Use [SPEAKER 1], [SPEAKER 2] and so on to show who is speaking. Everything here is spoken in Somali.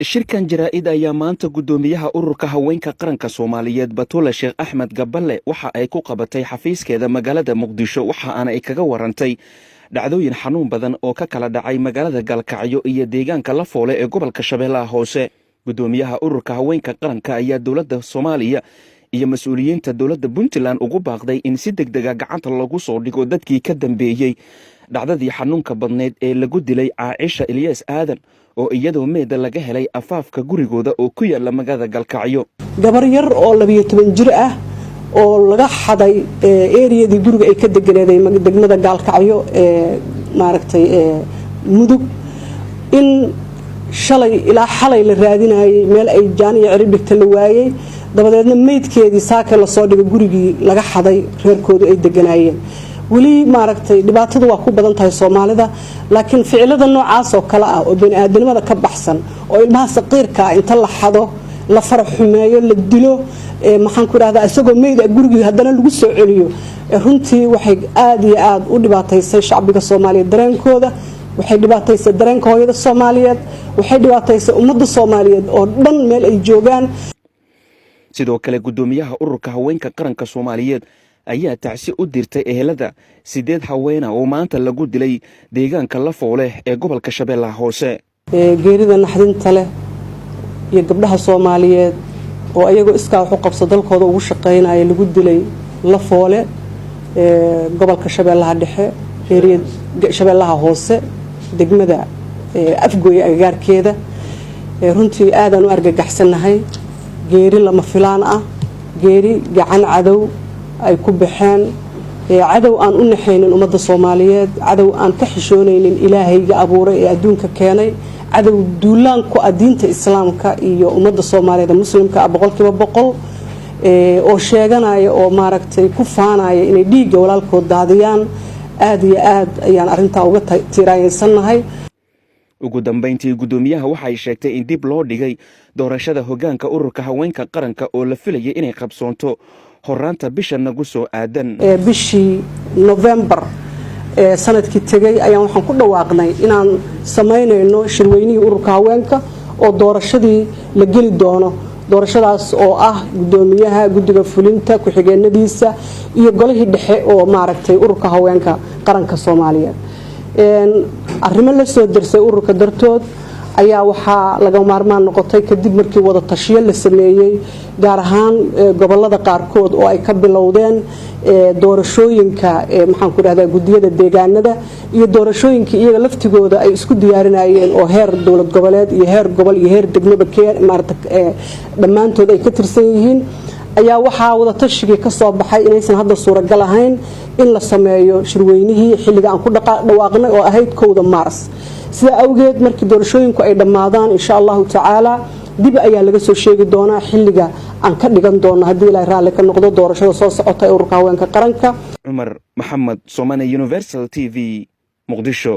[SPEAKER 1] shirkan jaraa'id ayaa maanta guddoomiyaha ururka haweenka qaranka Soomaaliyeed Batuule Sheekh Axmed Gaballe waxa ay ku qabatay xafiiskeeda magaalada Muqdisho waxa ay kaga warantay dhacdooyin xanuun badan oo ka kala dhacay magaalada Galkacyo iyo deegaanka Lafoole ee gobolka Shabeellaha Hoose. Guddoomiyaha ururka haweenka qaranka ayaa dowladda Soomaaliya iyo mas'uuliyiinta dowladda Puntland ugu baaqday in si degdeg ah gacanta lagu soo dhigo dadkii ka dambeeyay dhacdadii xanuunka badneed ee lagu dilay Caaisha Ilyas Aadan oo iyadoo meeda laga helay afaafka gurigooda oo ku yaala magaalada Galkacyo.
[SPEAKER 2] gabar yar oo 12 jir ah oo laga xaday eeriyadii guriga ay ka deganeeday degmada Galkacyo maaragtay mudug in shalay ilaa xalay la raadinayay meel ay jaaniyo ciribta la waayay dabadeedna meedkeedii saaka la soo dhigay gurigii laga xaday reerkoodu ay deganaayeen. wali maaragtay dhibaatadu waa ku badan tahay Soomaalida laakiin ficilada noocaas oo kala ah oo bani'aadanimada ka baxsan oo ilmaha saqiirka inta la xado la faraxumeeyo la dilo maxaan ku raahdaa isagoo meyd gurigii haddana lagu soo celiyo runtii waxay aad iyo aad u dhibaataysay shacbiga Soomaaliyeed dareenkooda waxay dhibaataysay dareenka hooyada Soomaaliyeed waxay dhibaataysay ummadda Soomaaliyeed oo dhan meel ay joogaan.
[SPEAKER 1] sidoo kale guddoomiyaha ururka haweenka qaranka Soomaaliyeed ayaa tacsi u dirtay ehelada 8 haween oo maanta lagu dilay deegaanka Lafoole ee gobolka Shabeellaha Hoose.
[SPEAKER 2] geerida naxdinta leh iyo gabdhaha Soomaaliyeed oo ayagoo iska wax u qabso dalkooda ugu shaqeynaya lagu dilay Lafoole gobolka Shabeellaha Dhexe Shabeellaha Hoose degmada Afgooy agagaarkeeda runtii aadan u argagaxsanahay geeri lama filaan ah geeri gacan cadow ay ku baxeen cadow aan u naxaynin ummadda Soomaaliyeed cadow aan ka xishoonaynin Ilaahayga abuuray ee adduunka keenay cadow duulaan ku diinta Islaamka iyo ummadda Soomaaliyeed muslimka boqolkiiba boqol oo sheeganaya oo maaragtay ku faanaya inay dhiigga walaalkood daadiyaan aad iyo aad ayaan arintaa uga tiiraayaysannahay.
[SPEAKER 1] ugu dambeyntii guddoomiyaha waxay sheegtay in dib loo dhigay doorashada hoggaanka ururka haweenka qaranka oo la filayay inay qabsoonto horaanta bisha nagu soo aadan
[SPEAKER 2] bishii November sanadkii tagay ayaan waxaan ku dhawaaqnay inaan sameynayno shirweynihii ururka haweenka oo doorashadii la geli doono doorashadaas oo ah guddoomiyaha guddiga fulinta ku xigeenadiisa iyo golihii dhexe oo maaragtay ururka haweenka qaranka Soomaaliyeed arrimo la soo dirsay ururka dartood ayaa waxaa laga maarmaan noqotay kadib markii wada tashiyo la sameeyay gaar ahaan gobolada qaarkood oo ay ka bilowdeen doorashooyinka maxaan ku raahdaa gudiyada deegaanada iyo doorashooyinka iyaga laftigooda ay isku diyaarinayeen oo heer dawlad goboleed iyo heer gobol iyo heer degmaba dhammaantood ay ka tirsan yihiin ayaa waxaa wada tashigii ka soo baxay inaysan hadda suuragal ahayn in la sameeyo shirweynihii xilliga aan ku dhawaaqnay oo ahayd 1 Maars. sida awgeed markii doorashooyinku ay dhamaadaan insha Allah tacaala dib ayaa laga soo sheegi doonaa xilliga aan ka dhigan doono haddii Ilaahay raalli ka noqdo doorashada soo socota ee ururka haweenka qaranka.
[SPEAKER 1] Umar Maxamed, Somali Universal TV, Muqdisho.